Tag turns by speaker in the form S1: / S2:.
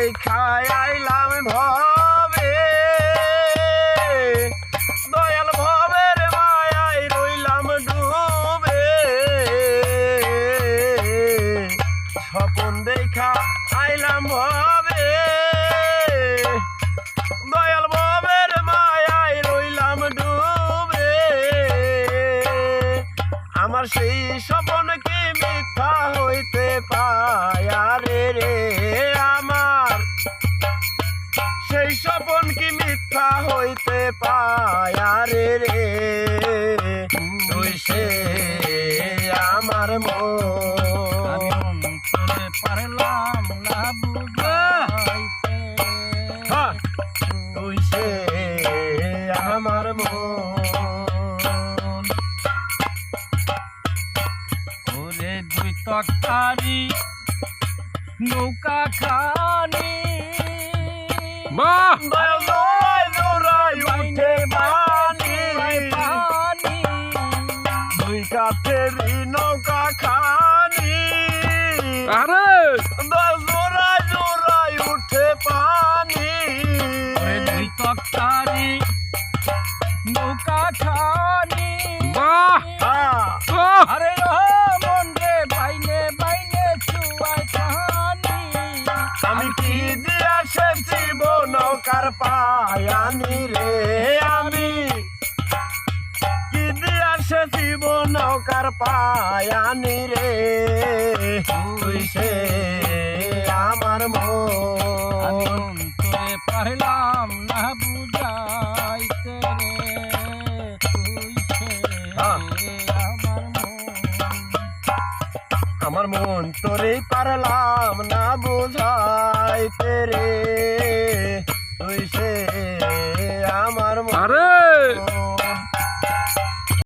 S1: দেখায় আইলাম ভবে দয়াল ভবের মায়ায় রইলাম ডুবে স্বপন দেখা আইলাম ভবে দয়াল ভবের মায়ায় রইলাম ডুবে আমার সেই স্বপন কি মিথ্যা হইতে পায় রে আমার সেই স্বপন কি মিথ্যা হইতে পায় রে তুই সে আমার মন
S2: পারলাম না বুঝাইতে
S1: তুই সে আমার মন
S2: ওরে দুই তরকারি নৌকা খানি
S1: দৌড়াই উঠে পানি দুই কাঠেরই নৌকা খানি
S3: আরে
S1: জোড়াই জোড়াই উঠে পানি
S2: ওরে দুই তরকারি নৌকা খানি
S3: বাহ
S2: আরে ও মন রে বাইনে বাইনে চুয়াই খানি
S1: আমি কি দিয়া সেচিব নৌকার পায়ানি রে আমি কি দিয়া সেচিব নৌকার পায়ানি রে তুই সে আমার
S2: আমি
S1: মন
S2: অন্তরে পারলাম না বুঝাইতে রে তুই সে
S1: আমার মন তোরে পারলাম না বুঝাইতে রে তুই সে আমার
S3: আরে
S1: মন